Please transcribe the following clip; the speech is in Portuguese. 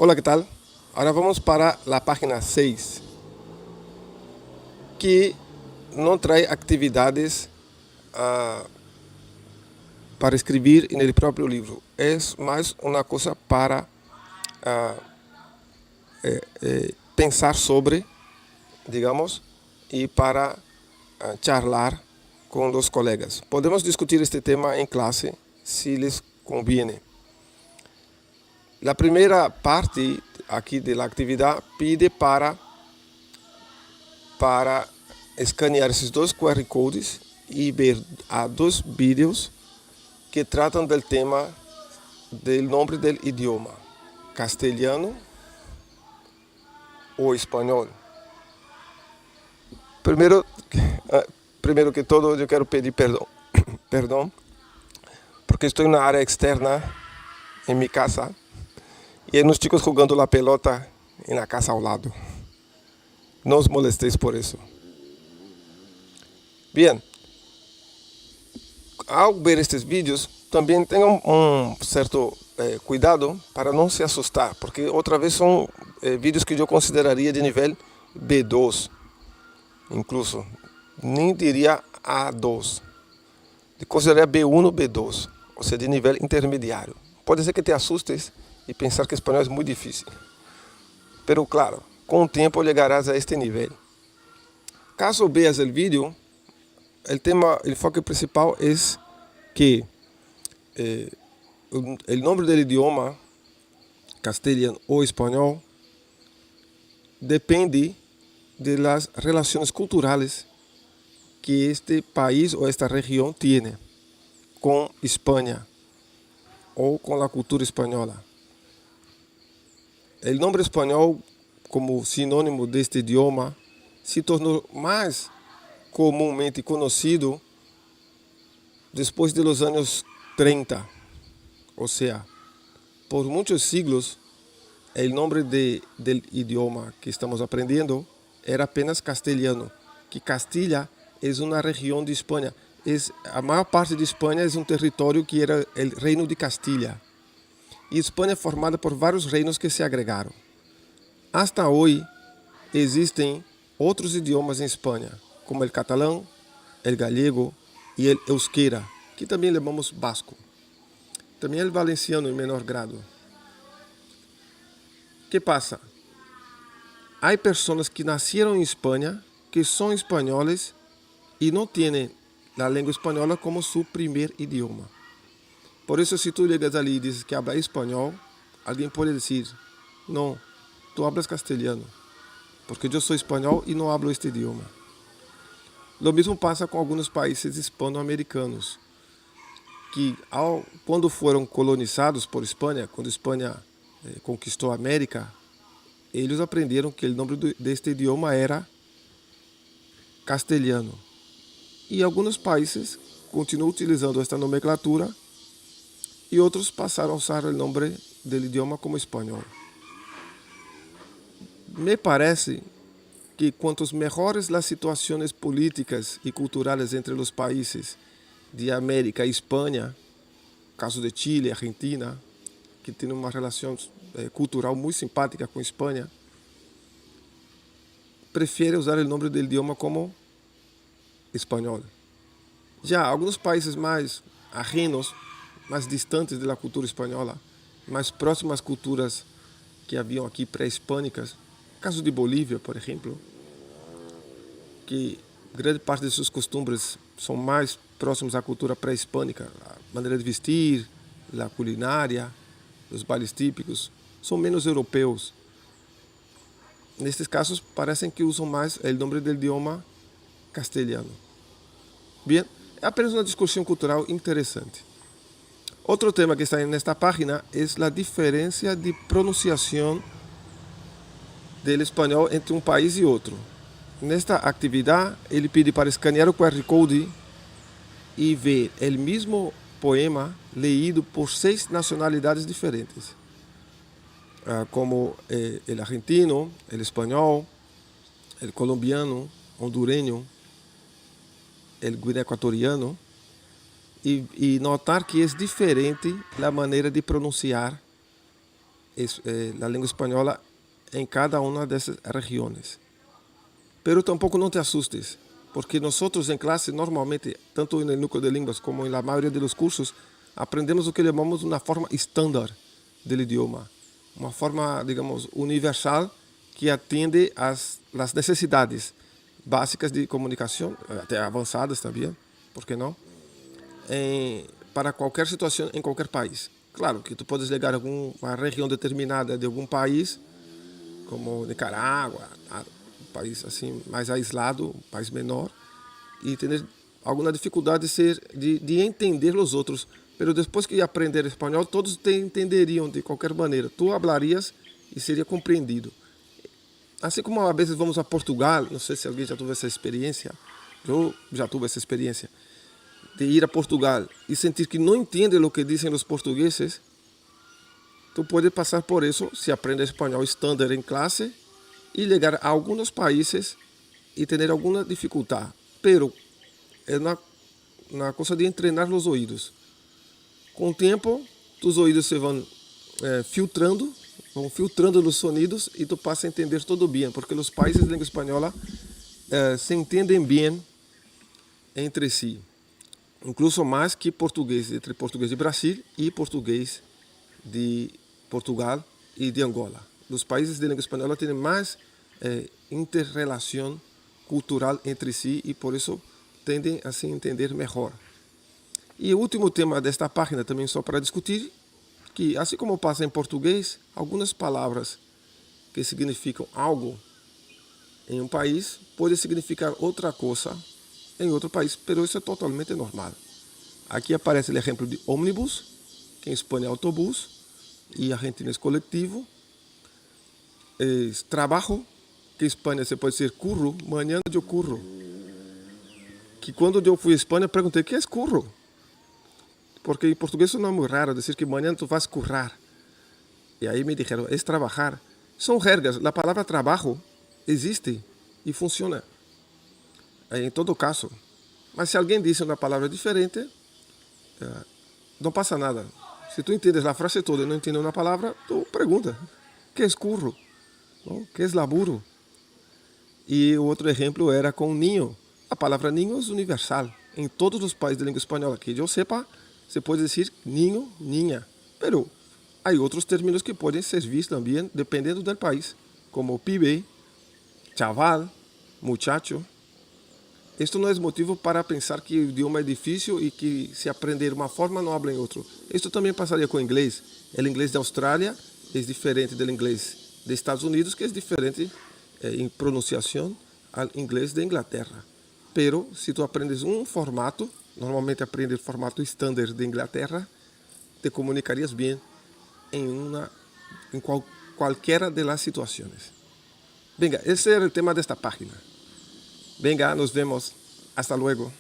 Hola, ¿qué tal? Ahora vamos para la página 6, que não trae actividades para escrever no próprio livro. É mais uma coisa para pensar sobre, digamos, e para charlar com os colegas. Podemos discutir este tema em classe, se les conviene. A primeira parte aqui da atividade pede para escanear esses dois QR codes e ver dois vídeos que tratam do tema do nome do idioma, castelhano ou espanhol. Primeiro que todo, eu quero pedir perdão, porque estou na área externa em minha casa e nos chicos jogando a pelota na casa ao lado. Não os molesteis por isso. Bem, ao ver estes vídeos, também tenham certo cuidado para não se assustar, porque outra vez são vídeos que eu consideraria de nível B2, incluso, nem diria A2, eu consideraria B1 ou B2, ou seja, de nível intermediário. Pode ser que te assustes e pensar que espanhol é muito difícil, pero claro, com o tempo chegarás a este nível. Caso veas o vídeo, el foco principal é que o nome do idioma, castelhano ou espanhol, depende de las relaciones culturales que este país ou esta região tem com Espanha ou com a cultura espanhola. O nome espanhol, como sinônimo deste idioma, se tornou mais comumente conhecido depois dos anos 30. Ou seja, por muitos siglos, o nome do idioma que estamos aprendendo era apenas castelhano, que Castilha é uma região de Espanha. A maior parte de Espanha é um território que era o Reino de Castilha. E Espanha é formada por vários reinos que se agregaram. Hasta hoje, existem outros idiomas em Espanha, como o catalão, o galego e o euskera, que também chamamos basco. Também o valenciano em menor grado. O que passa? Há pessoas que nasceram em Espanha, que são espanhóis e não têm a língua espanhola como seu primeiro idioma. Por isso, se tu chegas ali e dizes que habla espanhol, alguém pode dizer, não, tu hablas castelhano, porque eu sou espanhol e não hablo este idioma. O mesmo passa com alguns países hispano-americanos, que quando foram colonizados por Espanha, quando Espanha conquistou a América, eles aprenderam que o nome deste idioma era castelhano. E alguns países continuam utilizando esta nomenclatura e outros passaram a usar o nome do idioma como espanhol. Me parece que quantos melhores as situações políticas e culturais entre os países de América e Espanha, caso de Chile, Argentina, que tem uma relação cultural muito simpática com Espanha, prefere usar o nome do idioma como espanhol. Já alguns países mais ajenos, mais distantes da cultura espanhola, mais próximos às culturas que haviam aqui pré-hispânicas, caso de Bolívia, por exemplo, que grande parte de seus costumes são mais próximos à cultura pré-hispânica, a maneira de vestir, a culinária, os bailes típicos, são menos europeus. Nestes casos, parecem que usam mais o nome do idioma castelhano. Bem, é apenas uma discussão cultural interessante. Outro tema que está nesta página é a diferença de pronunciação do espanhol entre um país e outro. Nesta atividade, ele pede para escanear o QR Code e ver o mesmo poema leído por 6 nacionalidades diferentes, como o argentino, o espanhol, o colombiano, hondureño, o guiné-equatoriano, e notar que é diferente a maneira de pronunciar la lengua española en cada una de esas regiones. Pero tampoco no te asustes, porque nosotros en clase normalmente, tanto en el núcleo de lenguas como en la mayoría de los cursos, aprendemos lo que llamamos una forma estándar del idioma, uma forma, digamos, universal que atende às necessidades básicas de comunicação, até avançadas também, por que não? Para qualquer situação em qualquer país. Claro que tu podes ligar alguma região determinada de algum país, como Nicarágua, um país assim mais aislado, um país menor, e ter alguma dificuldade de entender os outros. Pero depois que aprender espanhol, todos te entenderiam de qualquer maneira. Tu hablarias e seria compreendido. Assim como às vezes vamos a Portugal, não sei se alguém já teve essa experiência, eu já tive essa experiência, de ir a Portugal e sentir que não entende o que dizem os portugueses, tu pode passar por isso se aprende espanhol estándar em classe e chegar a alguns países e ter alguma dificuldade. Pero é uma coisa de treinar os ouvidos. Com o tempo, tus ouvidos se vão filtrando os sonidos e tu passa a entender todo bem, porque os países de língua espanhola se entendem bem entre si, incluso mais que português, entre português de Brasil e português de Portugal e de Angola. Os países de língua espanhola têm mais interrelação cultural entre si e por isso tendem a se entender melhor. E o último tema desta página, também só para discutir, que assim como passa em português, algumas palavras que significam algo em um país podem significar outra coisa em outro país, mas isso é totalmente normal. Aqui aparece o exemplo de ônibus, que em espanhol é autobús, e argentino é coletivo. Trabalho, que em Espanha se pode ser curro, manhã eu curro. Que quando eu fui à Espanha, perguntei, o que é curro? Porque em português não é muito raro dizer que amanhã tu vas currar. E aí me disseram, é trabalhar. São regras. A palavra trabalho existe e funciona. Em todo caso. Mas se alguém diz uma palavra diferente, não passa nada. Se tu entendes a frase toda e não entendes uma palavra, tu pergunta, o que é curro? O que é laburo? E o outro exemplo era com ninho. A palavra ninho é universal. Em todos os países de língua espanhola que eu sepa, se pode dizer niño, niña, pero há outros términos que podem servir também, dependendo do país, como pibe, chaval, muchacho. Isto não é motivo para pensar que o idioma é difícil e que se aprender uma forma não habla em outro. Isto também passaria com o inglês. O inglês da Austrália é diferente do inglês dos Estados Unidos, que é diferente em pronunciação ao inglês da Inglaterra. Pero se tu aprendes um formato, normalmente aprender o formato estándar de Inglaterra, te comunicarias bem em qualquer das situações. Venga, esse era o tema desta página. Venga, nos vemos. Hasta luego.